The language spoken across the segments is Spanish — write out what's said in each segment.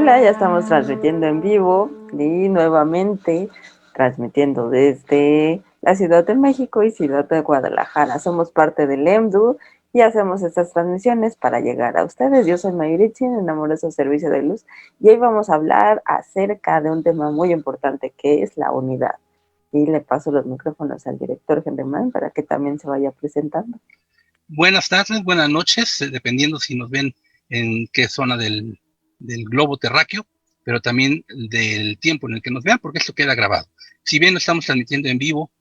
Hola, ya estamos transmitiendo en vivo y nuevamente transmitiendo desde la Ciudad de México y Ciudad de Guadalajara. Somos parte del EMDU y hacemos estas transmisiones para llegar a ustedes. Yo soy Mayuritzin, en Amoroso Servicio de Luz, y hoy vamos a hablar acerca de un tema muy importante que es la unidad. Y le paso los micrófonos al director Henry para que también se vaya presentando. Buenas tardes, buenas noches, dependiendo si nos ven en qué zona del globo terráqueo, pero también del tiempo en el que nos vean, porque esto queda grabado. Si bien lo estamos transmitiendo en vivo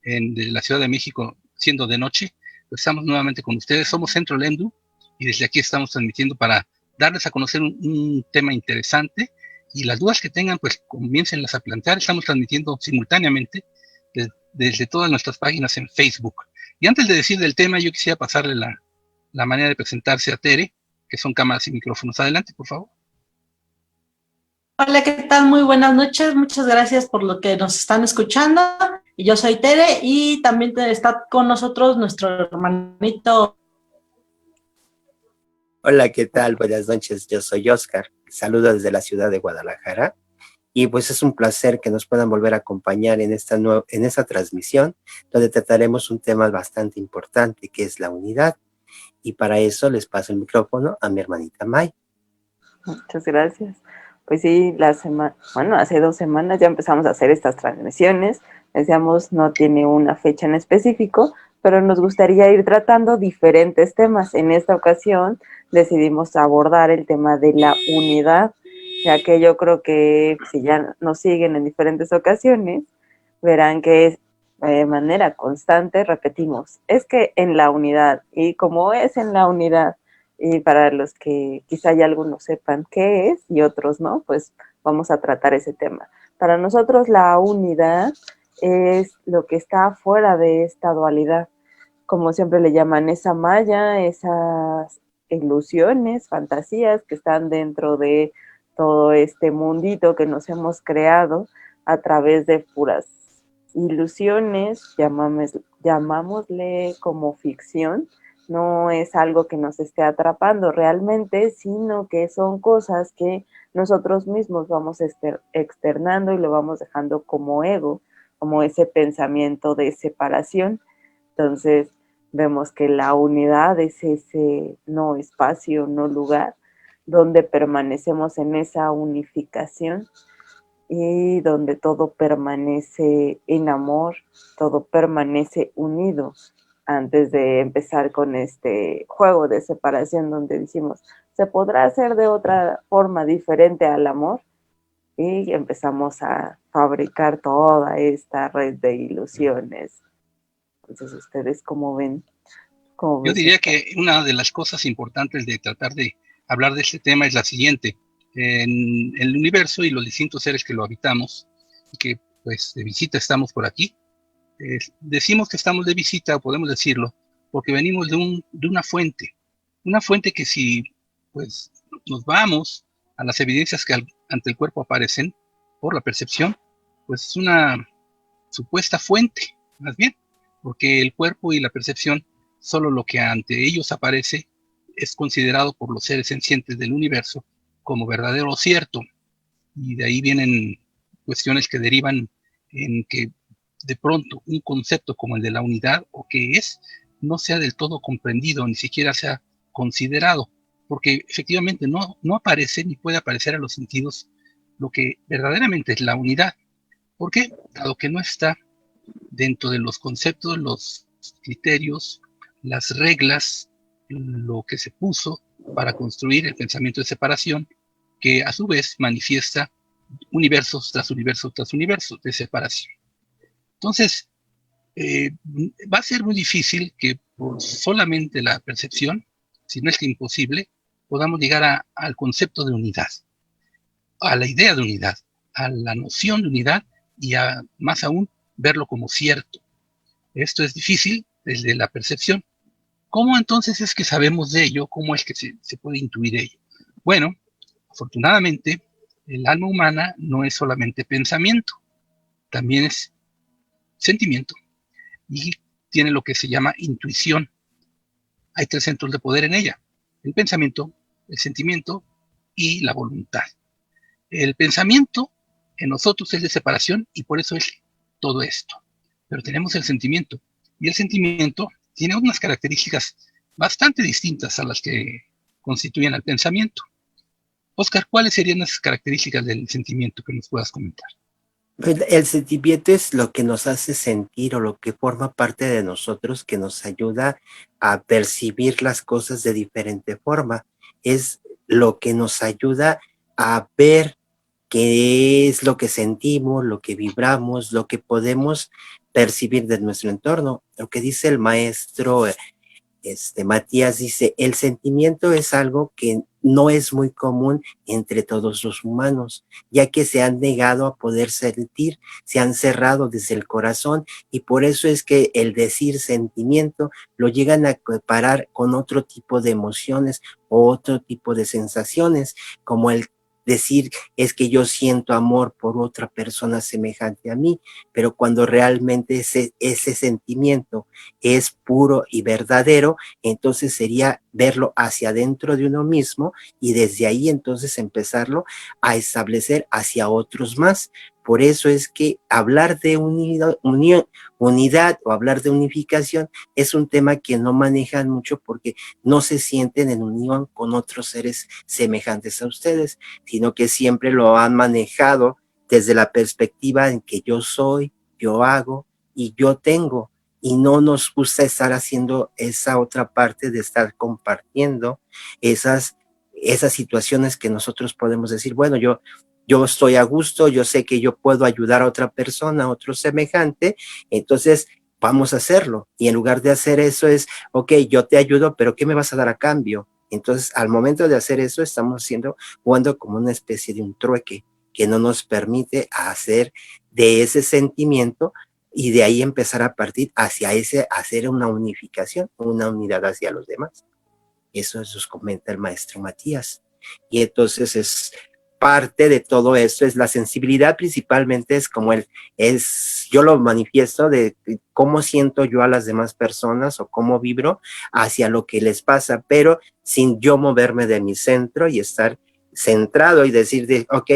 de la Ciudad de México, siendo de noche, pues estamos nuevamente con ustedes. Somos Centro Lendu y desde aquí estamos transmitiendo para darles a conocer un tema interesante, y las dudas que tengan, pues comiéncenlas a plantear. Estamos transmitiendo simultáneamente desde todas nuestras páginas en Facebook. Y antes de decir del tema, yo quisiera pasarle la manera de presentarse a Tere, que son cámaras y micrófonos. Adelante, por favor. Hola, ¿qué tal? Muy buenas noches. Muchas gracias por lo que nos están escuchando. Y yo soy Tere y también está con nosotros nuestro hermanito. Hola, ¿qué tal? Buenas noches. Yo soy Oscar. Saludo desde la ciudad de Guadalajara. Y pues es un placer que nos puedan volver a acompañar en esta transmisión, donde trataremos un tema bastante importante, que es la unidad. Y para eso les paso el micrófono a mi hermanita May. Muchas gracias. Pues sí, hace 2 semanas ya empezamos a hacer estas transmisiones. Decíamos, no tiene una fecha en específico, pero nos gustaría ir tratando diferentes temas. En esta ocasión decidimos abordar el tema de la unidad, ya que yo creo que si ya nos siguen en diferentes ocasiones, verán que de manera constante repetimos, es que en la unidad, y como es en la unidad, y para los que quizá ya algunos sepan qué es y otros no, pues vamos a tratar ese tema. Para nosotros la unidad es lo que está fuera de esta dualidad, como siempre le llaman, esa malla, esas ilusiones, fantasías que están dentro de todo este mundito que nos hemos creado a través de puras ilusiones, llamámosle como ficción. No es algo que nos esté atrapando realmente, sino que son cosas que nosotros mismos vamos externando y lo vamos dejando como ego, como ese pensamiento de separación. Entonces vemos que la unidad es ese no espacio, no lugar, donde permanecemos en esa unificación y donde todo permanece en amor, todo permanece unido. Antes de empezar con este juego de separación donde decimos, ¿se podrá hacer de otra forma diferente al amor? Y empezamos a fabricar toda esta red de ilusiones. Entonces, ¿ustedes cómo ven? Yo diría que una de las cosas importantes de tratar de hablar de este tema es la siguiente. En el universo y los distintos seres que lo habitamos, y que pues de visita estamos por aquí, decimos que estamos de visita, o podemos decirlo, porque venimos de una fuente que si pues nos vamos a las evidencias que ante el cuerpo aparecen por la percepción, pues es una supuesta fuente, más bien, porque el cuerpo y la percepción, solo lo que ante ellos aparece, es considerado por los seres sencientes del universo como verdadero o cierto, y de ahí vienen cuestiones que derivan en que de pronto un concepto como el de la unidad, o que es, no sea del todo comprendido, ni siquiera sea considerado, porque efectivamente no aparece ni puede aparecer a los sentidos lo que verdaderamente es la unidad. ¿Por qué? Dado que no está dentro de los conceptos, los criterios, las reglas, lo que se puso para construir el pensamiento de separación, que a su vez manifiesta universos tras universos tras universos de separación. Entonces, va a ser muy difícil que por solamente la percepción, si no es que imposible, podamos llegar al concepto de unidad, a la idea de unidad, a la noción de unidad, y más aún verlo como cierto. Esto es difícil desde la percepción. ¿Cómo entonces es que sabemos de ello? ¿Cómo es que se puede intuir ello? Bueno, afortunadamente, el alma humana no es solamente pensamiento, también es sentimiento, y tiene lo que se llama intuición. Hay 3 centros de poder en ella: el pensamiento, el sentimiento y la voluntad. El pensamiento en nosotros es de separación y por eso es todo esto. Pero tenemos el sentimiento, y el sentimiento tiene unas características bastante distintas a las que constituyen al pensamiento. Oscar, ¿cuáles serían las características del sentimiento que nos puedas comentar? El sentimiento es lo que nos hace sentir o lo que forma parte de nosotros, que nos ayuda a percibir las cosas de diferente forma. Es lo que nos ayuda a ver qué es lo que sentimos, lo que vibramos, lo que podemos percibir de nuestro entorno. Lo que dice el maestro Matías dice, el sentimiento es algo que no es muy común entre todos los humanos, ya que se han negado a poder sentir, se han cerrado desde el corazón, y por eso es que el decir sentimiento lo llegan a comparar con otro tipo de emociones o otro tipo de sensaciones, como el decir es que yo siento amor por otra persona semejante a mí, pero cuando realmente ese sentimiento es puro y verdadero, entonces sería verlo hacia adentro de uno mismo y desde ahí entonces empezarlo a establecer hacia otros más. Por eso es que hablar de unidad o hablar de unificación es un tema que no manejan mucho porque no se sienten en unión con otros seres semejantes a ustedes, sino que siempre lo han manejado desde la perspectiva en que yo soy, yo hago y yo tengo. Y no nos gusta estar haciendo esa otra parte de estar compartiendo esas situaciones que nosotros podemos decir, bueno, yo estoy a gusto, yo sé que yo puedo ayudar a otra persona, a otro semejante, entonces vamos a hacerlo. Y en lugar de hacer eso es, ok, yo te ayudo, pero ¿qué me vas a dar a cambio? Entonces, al momento de hacer eso, estamos jugando como una especie de un trueque que no nos permite hacer de ese sentimiento y de ahí empezar a partir hacia hacer una unificación, una unidad hacia los demás. Eso nos comenta el maestro Matías. Y entonces es parte de todo esto, es la sensibilidad principalmente, es como yo lo manifiesto de cómo siento yo a las demás personas o cómo vibro hacia lo que les pasa, pero sin yo moverme de mi centro y estar centrado y decir ok,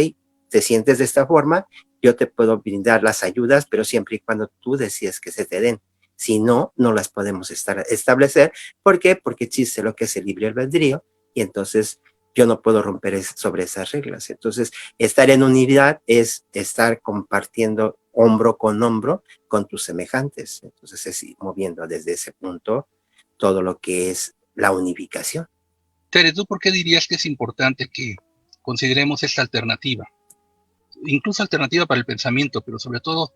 te sientes de esta forma, yo te puedo brindar las ayudas, pero siempre y cuando tú decides que se te den. Si no, no las podemos establecer. ¿Por qué? Porque existe lo que es el libre albedrío y entonces yo no puedo romper sobre esas reglas. Entonces, estar en unidad es estar compartiendo hombro con tus semejantes. Entonces, es ir moviendo desde ese punto todo lo que es la unificación. Tere, ¿tú por qué dirías que es importante que consideremos esta alternativa? Incluso alternativa para el pensamiento, pero sobre todo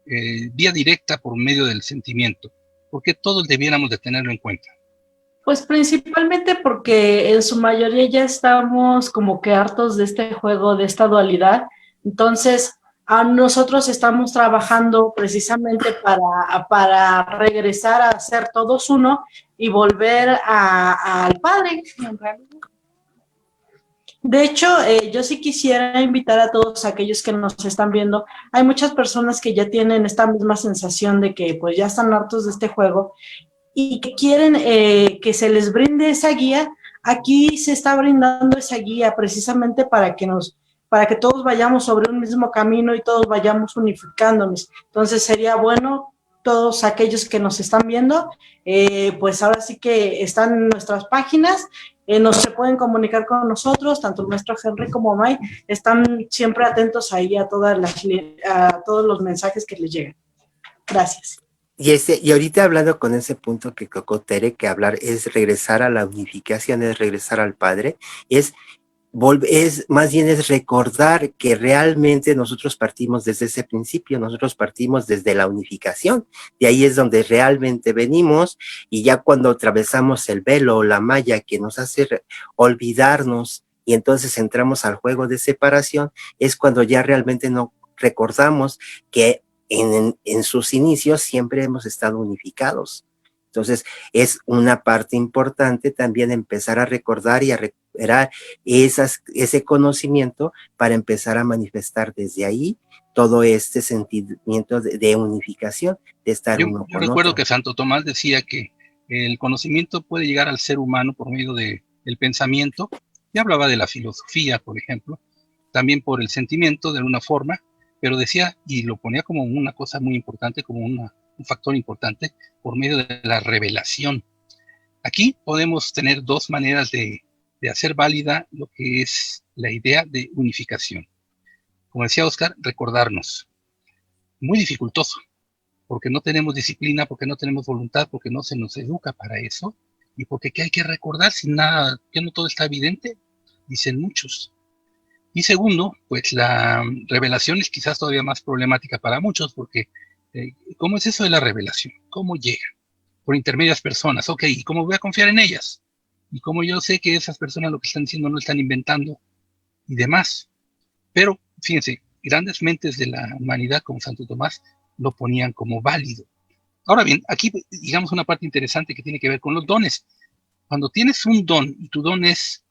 vía directa por medio del sentimiento. ¿Por qué todos debiéramos de tenerlo en cuenta? Pues principalmente porque en su mayoría ya estamos como que hartos de este juego, de esta dualidad. Entonces, a nosotros estamos trabajando precisamente para regresar a ser todos uno y volver al Padre. De hecho, yo sí quisiera invitar a todos aquellos que nos están viendo. Hay muchas personas que ya tienen esta misma sensación de que pues ya están hartos de este juego y que quieren que se les brinde esa guía. Aquí se está brindando esa guía precisamente para que todos vayamos sobre un mismo camino y todos vayamos unificándonos. Entonces sería bueno, todos aquellos que nos están viendo, pues ahora sí que están en nuestras páginas, se pueden comunicar con nosotros, tanto el maestro Henry como May, están siempre atentos ahí a todos los mensajes que les llegan. Gracias. Y ahorita hablando con ese punto que tocó Tere, que hablar es regresar a la unificación, es regresar al Padre, más bien es recordar que realmente nosotros partimos desde ese principio, nosotros partimos desde la unificación, de ahí es donde realmente venimos, y ya cuando atravesamos el velo o la malla que nos hace olvidarnos y entonces entramos al juego de separación, es cuando ya realmente no recordamos que en sus inicios siempre hemos estado unificados. Entonces, es una parte importante también empezar a recordar y a recuperar ese conocimiento para empezar a manifestar desde ahí todo este sentimiento de unificación, de estar uno con otro. Yo recuerdo que Santo Tomás decía que el conocimiento puede llegar al ser humano por medio del pensamiento, y hablaba de la filosofía, por ejemplo, también por el sentimiento de alguna forma, pero decía, y lo ponía como una cosa muy importante, como un factor importante, por medio de la revelación. Aquí podemos tener dos maneras de hacer válida lo que es la idea de unificación. Como decía Oscar, recordarnos. Muy dificultoso, porque no tenemos disciplina, porque no tenemos voluntad, porque no se nos educa para eso, y porque ¿qué hay que recordar si nada, que no todo está evidente? Dicen muchos. Y segundo, pues la revelación es quizás todavía más problemática para muchos, porque ¿cómo es eso de la revelación? ¿Cómo llega? Por intermedias personas, ok, ¿y cómo voy a confiar en ellas? ¿Y cómo yo sé que esas personas lo que están diciendo no están inventando? Y demás. Pero, fíjense, grandes mentes de la humanidad como Santo Tomás lo ponían como válido. Ahora bien, aquí digamos una parte interesante que tiene que ver con los dones. Cuando tienes un don y tu don es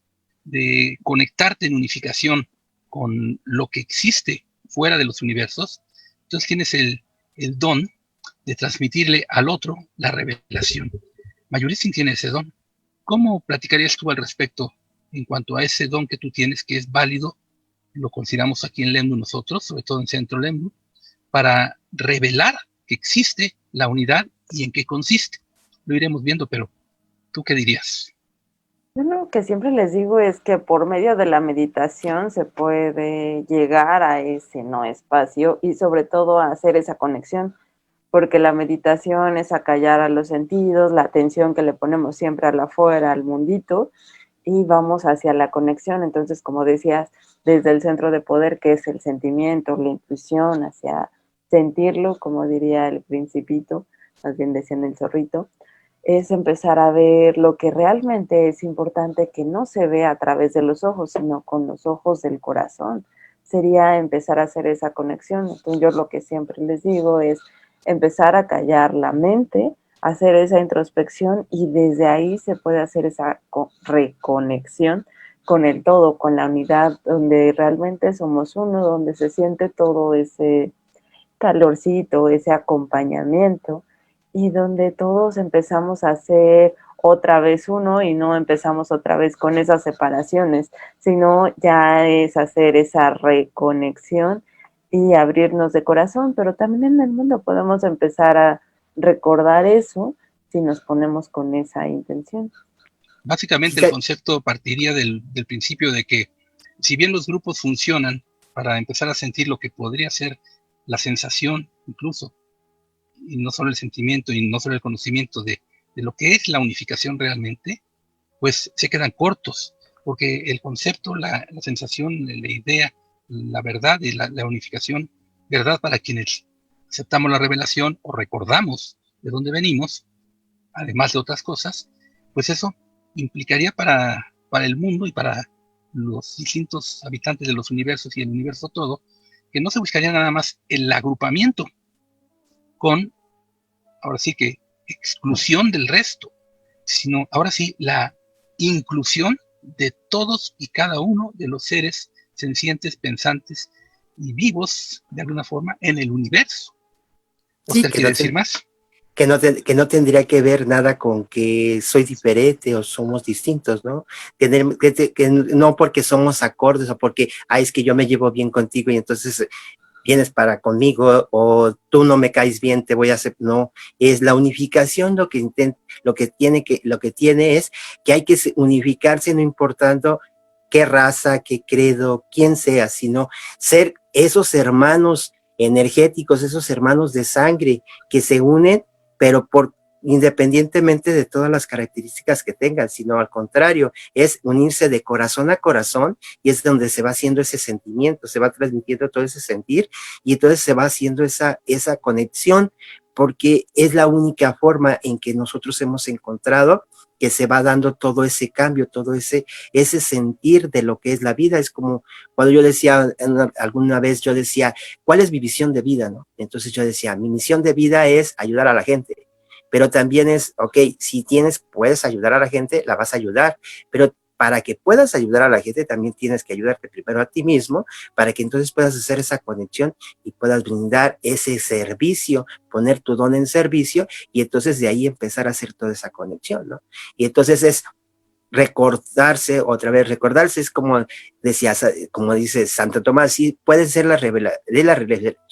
de conectarte en unificación con lo que existe fuera de los universos, entonces tienes el don de transmitirle al otro la revelación. Mayuristin tiene ese don. ¿Cómo platicarías tú al respecto en cuanto a ese don que tú tienes, que es válido, lo consideramos aquí en Lemnu nosotros, sobre todo en Centro Lemnu, para revelar que existe la unidad y en qué consiste? Lo iremos viendo, pero ¿tú qué dirías? Yo lo que siempre les digo es que por medio de la meditación se puede llegar a ese no espacio y sobre todo a hacer esa conexión, porque la meditación es acallar a los sentidos, la atención que le ponemos siempre al afuera, al mundito, y vamos hacia la conexión. Entonces, como decías, desde el centro de poder, que es el sentimiento, la intuición, hacia sentirlo, como diría el principito, más bien decían el zorrito, es empezar a ver lo que realmente es importante, que no se ve a través de los ojos, sino con los ojos del corazón. Sería empezar a hacer esa conexión. Entonces, yo lo que siempre les digo es empezar a callar la mente, hacer esa introspección, y desde ahí se puede hacer esa reconexión con el todo, con la unidad, donde realmente somos uno, donde se siente todo ese calorcito, ese acompañamiento, y donde todos empezamos a ser otra vez uno y no empezamos otra vez con esas separaciones, sino ya es hacer esa reconexión y abrirnos de corazón. Pero también en el mundo podemos empezar a recordar eso si nos ponemos con esa intención. Básicamente el concepto partiría del principio de que si bien los grupos funcionan para empezar a sentir lo que podría ser la sensación incluso, y no solo el sentimiento y no solo el conocimiento de lo que es la unificación realmente, pues se quedan cortos, porque el concepto, la sensación, la idea, la verdad de la unificación, verdad para quienes aceptamos la revelación o recordamos de dónde venimos, además de otras cosas, pues eso implicaría para el mundo y para los distintos habitantes de los universos y el universo todo, que no se buscaría nada más el agrupamiento con, ahora sí que, exclusión del resto, sino ahora sí la inclusión de todos y cada uno de los seres sencientes, pensantes y vivos, de alguna forma, en el universo. ¿Oscar quiere decir más? Que no tendría que ver nada con que soy diferente o somos distintos, ¿no? Que no porque somos acordes o porque, es que yo me llevo bien contigo y entonces vienes para conmigo, o tú no me caes bien, te voy a hacer. No, es la unificación lo que tiene es que hay que unificarse, no importando qué raza, qué credo, quién sea, sino ser esos hermanos energéticos, esos hermanos de sangre que se unen, pero independientemente de todas las características que tengan, sino al contrario, es unirse de corazón a corazón, y es donde se va haciendo ese sentimiento, se va transmitiendo todo ese sentir, y entonces se va haciendo esa conexión, porque es la única forma en que nosotros hemos encontrado que se va dando todo ese cambio, todo ese sentir de lo que es la vida. Es como cuando yo decía, alguna vez yo decía, ¿cuál es mi visión de vida, no? Entonces yo decía, mi misión de vida es ayudar a la gente, pero también es, ok, si puedes ayudar a la gente, la vas a ayudar, pero para que puedas ayudar a la gente, también tienes que ayudarte primero a ti mismo, para que entonces puedas hacer esa conexión y puedas brindar ese servicio, poner tu don en servicio, y entonces de ahí empezar a hacer toda esa conexión, ¿no? Y entonces es recordarse, otra vez recordarse, es como decía, como dice Santo Tomás, sí, puede ser la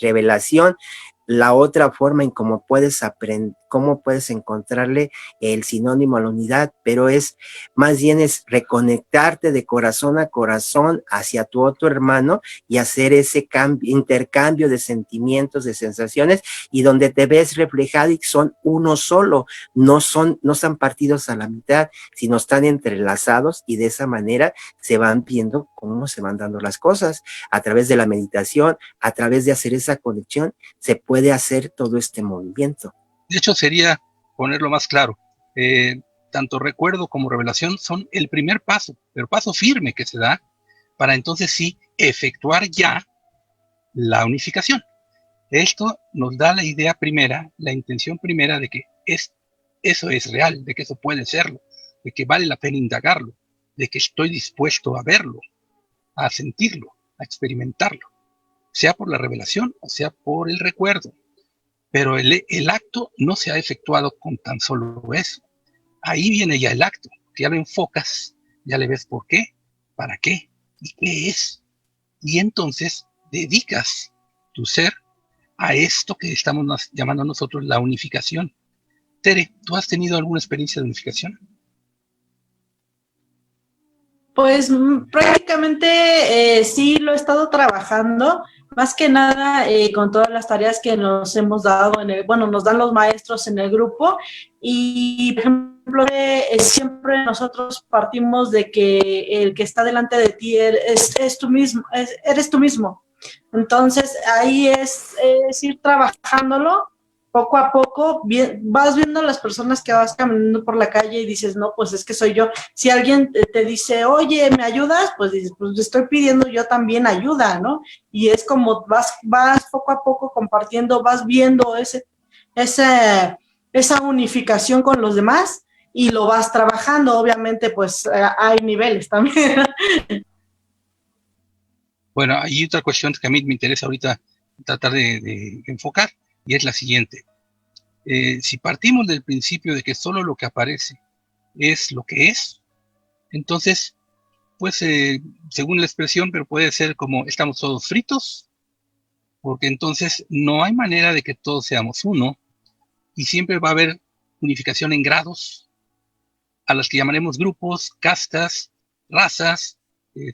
revelación, la otra forma en cómo puedes aprender, cómo puedes encontrarle el sinónimo a la unidad, pero es más bien es reconectarte de corazón a corazón hacia tu otro hermano y hacer ese intercambio de sentimientos, de sensaciones, y donde te ves reflejado y son uno solo, no están partidos a la mitad, sino están entrelazados, y de esa manera se van viendo cómo se van dando las cosas. A través de la meditación, a través de hacer esa conexión, se puede hacer todo este movimiento. De hecho, sería ponerlo más claro. Tanto recuerdo como revelación son el primer paso, pero paso firme que se da para entonces sí efectuar ya la unificación. Esto nos da la idea primera, la intención primera de que eso es real, de que eso puede serlo, de que vale la pena indagarlo, de que estoy dispuesto a verlo, a sentirlo, a experimentarlo, sea por la revelación o sea por el recuerdo. Pero el acto no se ha efectuado con tan solo eso. Ahí viene ya el acto, que ya lo enfocas, ya le ves por qué, para qué y qué es. Y entonces dedicas tu ser a esto que estamos llamando nosotros la unificación. Tere, ¿tú has tenido alguna experiencia de unificación? Pues prácticamente sí lo he estado trabajando, más que nada con todas las tareas que nos hemos dado, nos dan los maestros en el grupo, y por ejemplo, siempre nosotros partimos de que el que está delante de ti es tú mismo, eres tú mismo. Entonces ahí es ir trabajándolo poco a poco, vas viendo las personas que vas caminando por la calle y dices, no, pues es que soy yo. Si alguien te dice, oye, ¿me ayudas? Pues dices, pues estoy pidiendo yo también ayuda, ¿no? Y es como vas poco a poco compartiendo, vas viendo esa unificación con los demás y lo vas trabajando. Obviamente, pues hay niveles también. Bueno, hay otra cuestión que a mí me interesa ahorita tratar de enfocar, y es la siguiente. Si partimos del principio de que solo lo que aparece es lo que es, entonces, pues, según la expresión, pero puede ser como estamos todos fritos, porque entonces no hay manera de que todos seamos uno, y siempre va a haber unificación en grados, a las que llamaremos grupos, castas, razas,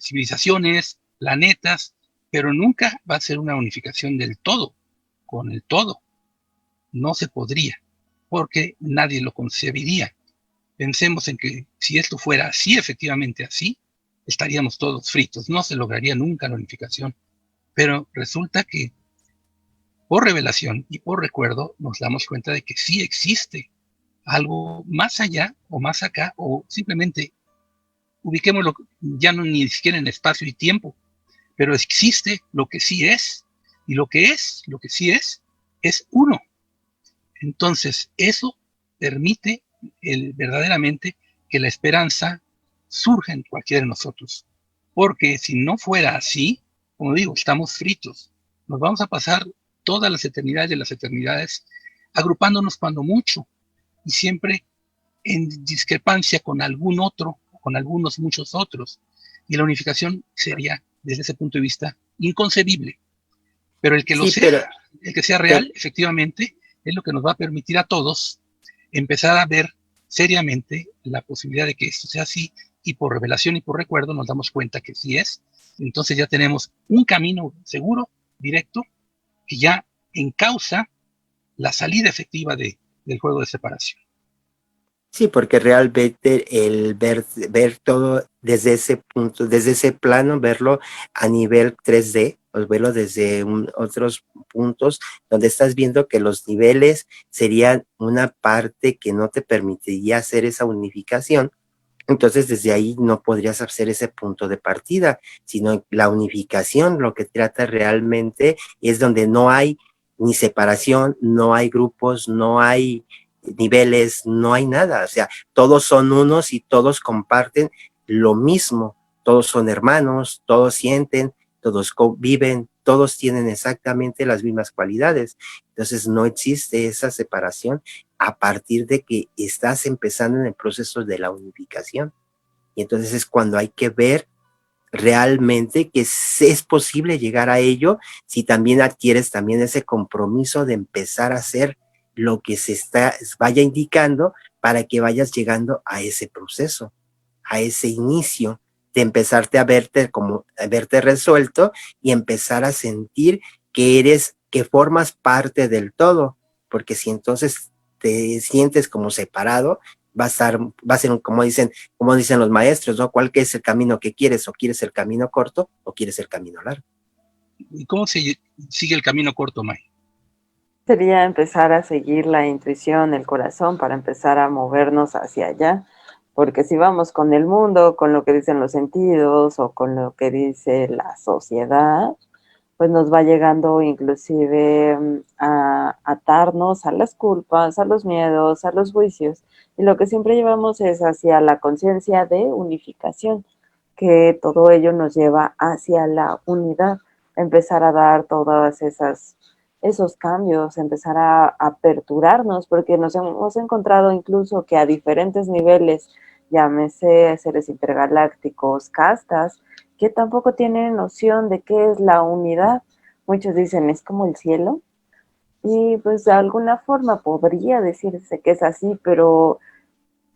civilizaciones, planetas, pero nunca va a ser una unificación del todo, con el todo. No se podría, porque nadie lo concebiría. Pensemos en que si esto fuera así, efectivamente así, estaríamos todos fritos, no se lograría nunca la unificación. Pero resulta que por revelación y por recuerdo nos damos cuenta de que sí existe algo más allá o más acá, o simplemente ubiquémoslo ya no ni siquiera en espacio y tiempo, pero existe lo que sí es, y lo que sí es uno. Entonces, eso permite verdaderamente que la esperanza surja en cualquiera de nosotros. Porque si no fuera así, como digo, estamos fritos. Nos vamos a pasar todas las eternidades de las eternidades agrupándonos cuando mucho, y siempre en discrepancia con algún otro, con algunos muchos otros. Y la unificación sería, desde ese punto de vista, inconcebible. Pero el que lo sea, el que sea real, efectivamente, es lo que nos va a permitir a todos empezar a ver seriamente la posibilidad de que esto sea así, y por revelación y por recuerdo nos damos cuenta que sí es. Entonces ya tenemos un camino seguro, directo, que ya encausa la salida efectiva del juego de separación. Sí, porque realmente el ver todo desde ese punto, desde ese plano, verlo a nivel 3D, o verlo desde otros puntos, donde estás viendo que los niveles serían una parte que no te permitiría hacer esa unificación. Entonces, desde ahí no podrías hacer ese punto de partida, sino la unificación lo que trata realmente es donde no hay ni separación, no hay grupos, no hay niveles, no hay nada. O sea, todos son unos y todos comparten lo mismo. Todos son hermanos, todos sienten, todos viven, todos tienen exactamente las mismas cualidades. Entonces, no existe esa separación a partir de que estás empezando en el proceso de la unificación. Y entonces es cuando hay que ver realmente que es posible llegar a ello si también adquieres también ese compromiso de empezar a hacer lo que vaya indicando para que vayas llegando a ese proceso, a ese inicio de empezarte a verte resuelto y empezar a sentir que formas parte del todo, porque si entonces te sientes como separado, va a ser como dicen los maestros, ¿no? ¿Cuál que es el camino que quieres? ¿O quieres el camino corto o quieres el camino largo? ¿Y cómo se sigue el camino corto, May? Sería empezar a seguir la intuición, el corazón, para empezar a movernos hacia allá, porque si vamos con el mundo, con lo que dicen los sentidos o con lo que dice la sociedad, pues nos va llegando inclusive a atarnos a las culpas, a los miedos, a los juicios, y lo que siempre llevamos es hacia la conciencia de unificación, que todo ello nos lleva hacia la unidad, empezar a dar todas esos cambios, empezar a aperturarnos, porque nos hemos encontrado incluso que a diferentes niveles, llámese seres intergalácticos, castas, que tampoco tienen noción de qué es la unidad. Muchos dicen, es como el cielo, y pues de alguna forma podría decirse que es así, pero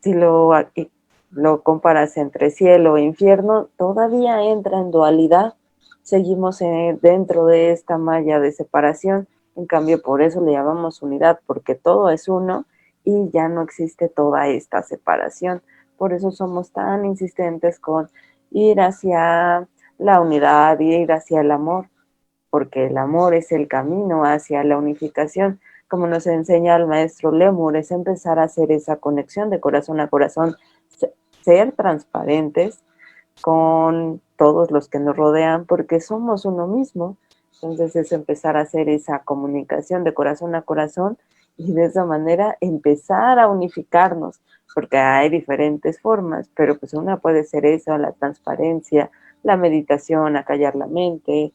si lo comparas entre cielo e infierno, todavía entra en dualidad, seguimos dentro de esta malla de separación. En cambio, por eso le llamamos unidad, porque todo es uno y ya no existe toda esta separación. Por eso somos tan insistentes con ir hacia la unidad, ir hacia el amor, porque el amor es el camino hacia la unificación. Como nos enseña el maestro Lemur, es empezar a hacer esa conexión de corazón a corazón, ser transparentes con todos los que nos rodean, porque somos uno mismo. Entonces es empezar a hacer esa comunicación de corazón a corazón y de esa manera empezar a unificarnos, porque hay diferentes formas, pero pues una puede ser esa, la transparencia, la meditación, acallar la mente,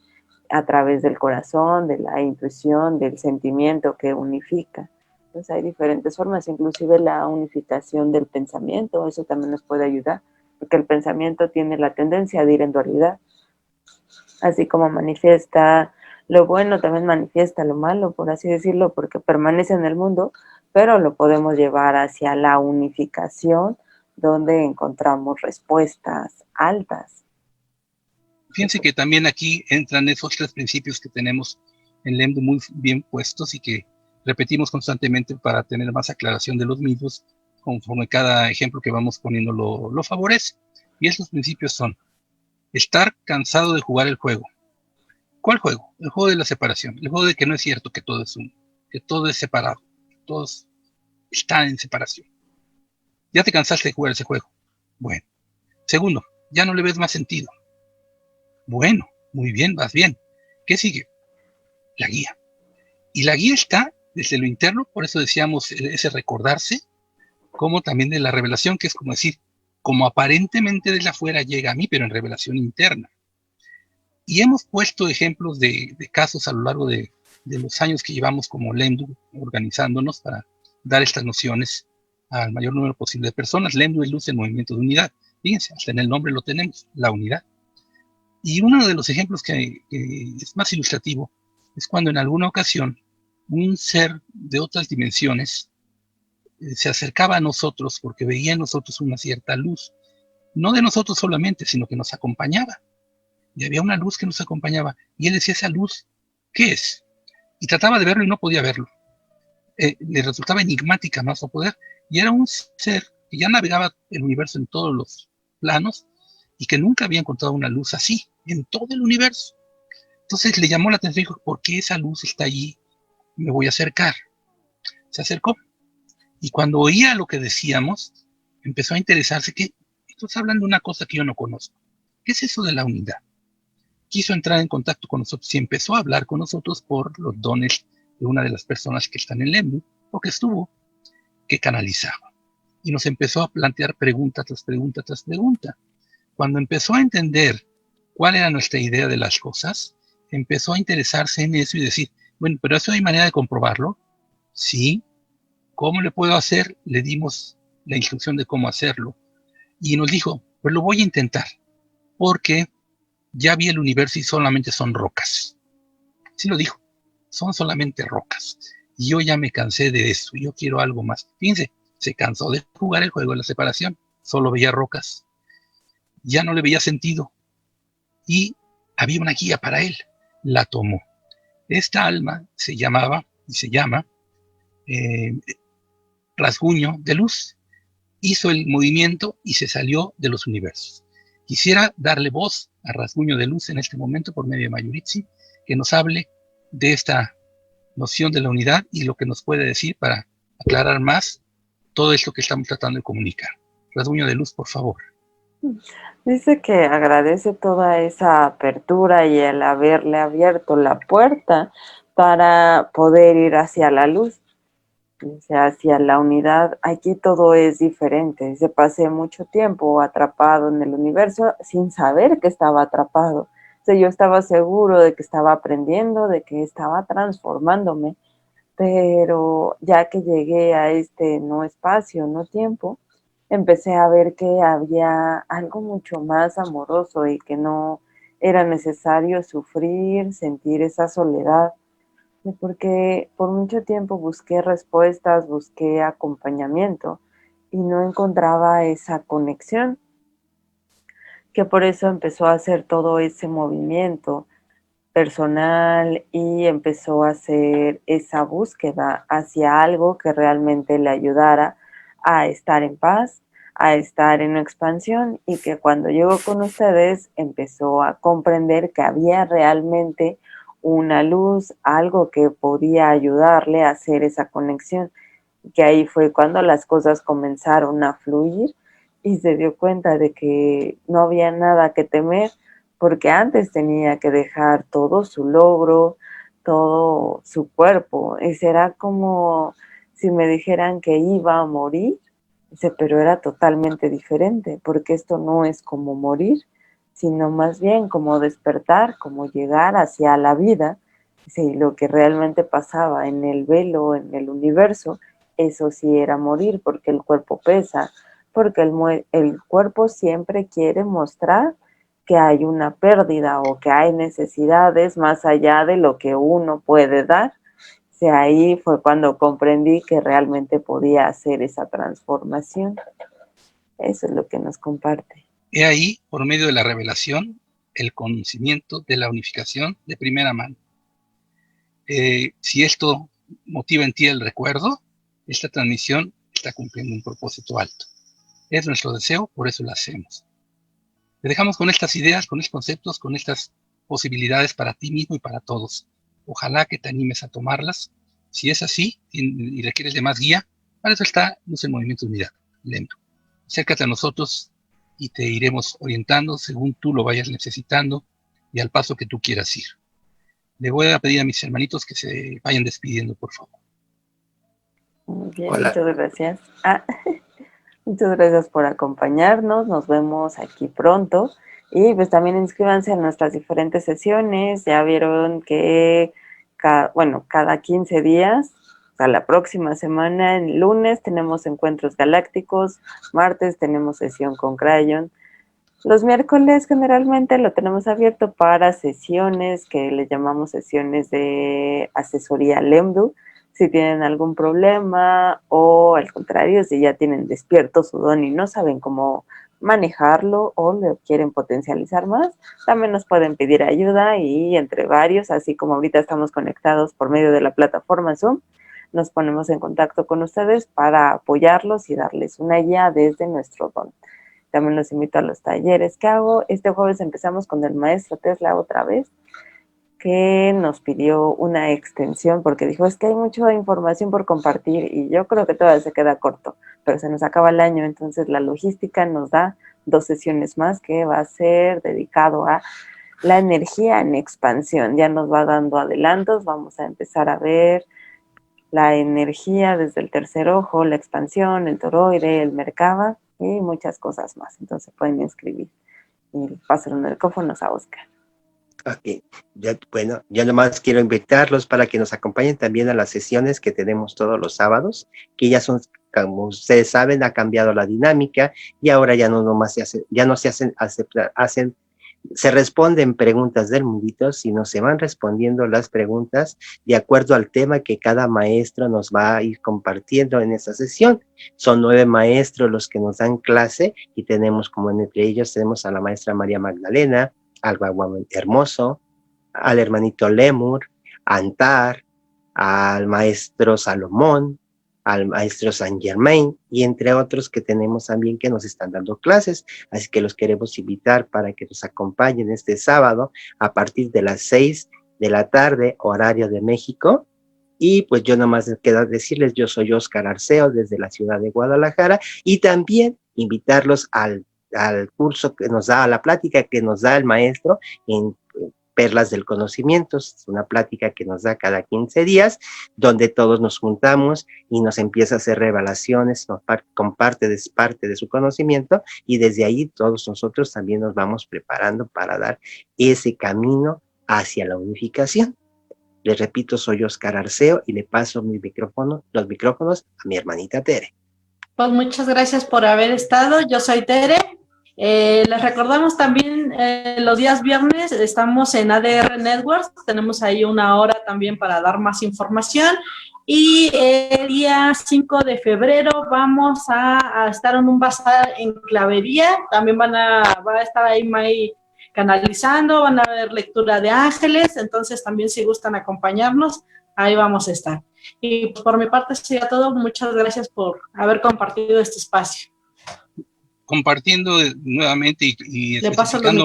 a través del corazón, de la intuición, del sentimiento que unifica. Entonces hay diferentes formas, inclusive la unificación del pensamiento, eso también nos puede ayudar, porque el pensamiento tiene la tendencia de ir en dualidad. Así como manifiesta lo bueno, también manifiesta lo malo, por así decirlo, porque permanece en el mundo, pero lo podemos llevar hacia la unificación, donde encontramos respuestas altas. Fíjense que también aquí entran esos 3 principios que tenemos en Lemdu muy bien puestos y que repetimos constantemente para tener más aclaración de los mismos, conforme cada ejemplo que vamos poniendo lo favorece. Y esos principios son: estar cansado de jugar el juego. ¿Cuál juego? El juego de la separación, el juego de que no es cierto que todo es uno, que todo es separado, que todos están en separación. Ya te cansaste de jugar ese juego. Bueno. Segundo, ya no le ves más sentido. Bueno, muy bien, vas bien. ¿Qué sigue? La guía. Y la guía está desde lo interno, por eso decíamos ese recordarse, como también de la revelación, que es como decir, como aparentemente desde afuera llega a mí, pero en revelación interna. Y hemos puesto ejemplos de casos a lo largo de los años que llevamos como Lemdu, organizándonos para dar estas nociones al mayor número posible de personas. Lemdu es luz en movimiento de unidad. Fíjense, hasta en el nombre lo tenemos, la unidad. Y uno de los ejemplos que es más ilustrativo es cuando en alguna ocasión un ser de otras dimensiones se acercaba a nosotros porque veía en nosotros una cierta luz, no de nosotros solamente, sino que nos acompañaba. Y había una luz que nos acompañaba. Y él decía, ¿esa luz qué es? Y trataba de verlo y no podía verlo. Le resultaba enigmática más no poder. Y era un ser que ya navegaba el universo en todos los planos y que nunca había encontrado una luz así en todo el universo. Entonces le llamó la atención y dijo, ¿por qué esa luz está allí? Me voy a acercar. Se acercó. Y cuando oía lo que decíamos, empezó a interesarse que estamos hablando de una cosa que yo no conozco. ¿Qué es eso de la unidad? Quiso entrar en contacto con nosotros y empezó a hablar con nosotros por los dones de una de las personas que están en Lemdu, o que estuvo, que canalizaba. Y nos empezó a plantear pregunta tras pregunta tras pregunta. Cuando empezó a entender cuál era nuestra idea de las cosas, empezó a interesarse en eso y decir, bueno, pero eso hay manera de comprobarlo. Sí. ¿Cómo le puedo hacer? Le dimos la instrucción de cómo hacerlo. Y nos dijo, Pues lo voy a intentar, porque ya vi el universo y solamente son rocas. Sí lo dijo, son solamente rocas. Y yo ya me cansé de eso, yo quiero algo más. Fíjense, se cansó de jugar el juego de la separación, solo veía rocas, ya no le veía sentido. Y había una guía para él, la tomó. Esta alma se llamaba y se llama rasguño de luz. Hizo el movimiento y se salió de los universos. Quisiera darle voz a rasguño de luz en este momento por medio de Mayurizi, que nos hable de esta noción de la unidad y lo que nos puede decir para aclarar más todo esto que estamos tratando de comunicar. Rasguño de luz, por favor. Dice que agradece toda esa apertura y el haberle abierto la puerta para poder ir hacia la luz, o sea, hacia la unidad. Aquí todo es diferente. Se pasé mucho tiempo atrapado en el universo sin saber que estaba atrapado. O sea, yo estaba seguro de que estaba aprendiendo, de que estaba transformándome, pero ya que llegué a este no espacio, no tiempo, empecé a ver que había algo mucho más amoroso y que no era necesario sufrir, sentir esa soledad, porque por mucho tiempo busqué respuestas, busqué acompañamiento y no encontraba esa conexión, que por eso empezó a hacer todo ese movimiento personal y empezó a hacer esa búsqueda hacia algo que realmente le ayudara a estar en paz, a estar en expansión, y que cuando llegó con ustedes empezó a comprender que había realmente una luz, algo que podía ayudarle a hacer esa conexión, que ahí fue cuando las cosas comenzaron a fluir y se dio cuenta de que no había nada que temer, porque antes tenía que dejar todo su logro, todo su cuerpo. Y será como si me dijeran que iba a morir, dice, pero era totalmente diferente, porque esto no es como morir, sino más bien como despertar, como llegar hacia la vida. Dice, y lo que realmente pasaba en el velo, en el universo, eso sí era morir, porque el cuerpo pesa, porque el cuerpo siempre quiere mostrar que hay una pérdida o que hay necesidades más allá de lo que uno puede dar. O sea, ahí fue cuando comprendí que realmente podía hacer esa transformación. Eso es lo que nos comparte. He ahí, por medio de la revelación, el conocimiento de la unificación de primera mano. Si esto motiva en ti el recuerdo, esta transmisión está cumpliendo un propósito alto. Es nuestro deseo, por eso lo hacemos. Te dejamos con estas ideas, con estos conceptos, con estas posibilidades para ti mismo y para todos. Ojalá que te animes a tomarlas. Si es así y requieres de más guía, para eso está Luz en Movimiento de Unidad, lento. Acércate a nosotros y te iremos orientando según tú lo vayas necesitando y al paso que tú quieras ir. Le voy a pedir a mis hermanitos que se vayan despidiendo, por favor. Muy bien, Hola. muchas gracias. Muchas gracias por acompañarnos. Nos vemos aquí pronto. Y pues también inscríbanse en nuestras diferentes sesiones. Ya vieron que cada 15 días, o sea, la próxima semana, el lunes tenemos encuentros galácticos, martes tenemos sesión con Crayon. Los miércoles generalmente lo tenemos abierto para sesiones que le llamamos sesiones de asesoría Lemdu. Si tienen algún problema o al contrario, si ya tienen despierto su don y no saben cómo manejarlo o lo quieren potencializar más, también nos pueden pedir ayuda y entre varios, así como ahorita estamos conectados por medio de la plataforma Zoom, nos ponemos en contacto con ustedes para apoyarlos y darles una guía desde nuestro don. También los invito a los talleres que hago. Este jueves empezamos con el maestro Tesla otra vez, que nos pidió una extensión porque dijo, es que hay mucha información por compartir y yo creo que todavía se queda corto, pero se nos acaba el año, entonces la logística nos da 2 sesiones más que va a ser dedicado a la energía en expansión. Ya nos va dando adelantos, vamos a empezar a ver la energía desde el tercer ojo, la expansión, el toroide, el Merkaba y muchas cosas más. Entonces pueden inscribir y pasaron el micrófono a Oscar. Okay. Yo nomás quiero invitarlos para que nos acompañen también a las sesiones que tenemos todos los sábados, que ya son como ustedes saben, ha cambiado la dinámica y ahora ya no nomás se responden preguntas del mundito, sino se van respondiendo las preguntas de acuerdo al tema que cada maestro nos va a ir compartiendo en esta sesión. Son 9 maestros los que nos dan clase y tenemos como entre ellos tenemos a la maestra María Magdalena, al Guaguán Hermoso, al hermanito Lemur, a Antar, al maestro Salomón, al maestro Saint Germain y entre otros que tenemos también que nos están dando clases, así que los queremos invitar para que nos acompañen este sábado a partir de las 6 de la tarde, horario de México. Y pues yo nomás me queda decirles, yo soy Óscar Arceo desde la ciudad de Guadalajara y también invitarlos al curso que nos da, a la plática que nos da el maestro en Perlas del Conocimiento. Es una plática que nos da cada 15 días, donde todos nos juntamos y nos empieza a hacer revelaciones, nos comparte parte de su conocimiento y desde ahí todos nosotros también nos vamos preparando para dar ese camino hacia la unificación. Les repito, soy Óscar Arceo y le paso los micrófonos a mi hermanita Tere. Pues muchas gracias por haber estado. Yo soy Tere. Les recordamos también los días viernes estamos en ADR Networks, tenemos ahí una hora también para dar más información y el día 5 de febrero vamos a estar en un bazar en Clavería, también va a estar ahí May canalizando, van a haber lectura de ángeles, entonces también si gustan acompañarnos, ahí vamos a estar. Y por mi parte sería todo, muchas gracias por haber compartido este espacio. Compartiendo nuevamente y especificando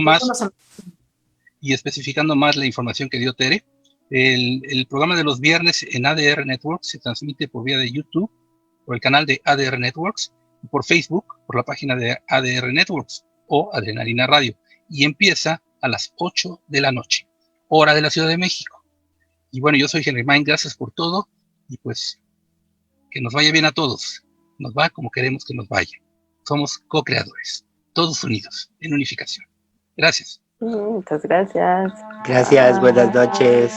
más la información que dio Tere, el programa de los viernes en ADR Networks se transmite por vía de YouTube, por el canal de ADR Networks, y por Facebook, por la página de ADR Networks o Adrenalina Radio, y empieza a las 8 de la noche, hora de la Ciudad de México. Y bueno, yo soy Henry Main, gracias por todo, y pues que nos vaya bien a todos, nos va como queremos que nos vaya. Somos co-creadores, todos unidos, en unificación. Gracias. Muchas gracias. Gracias, buenas noches.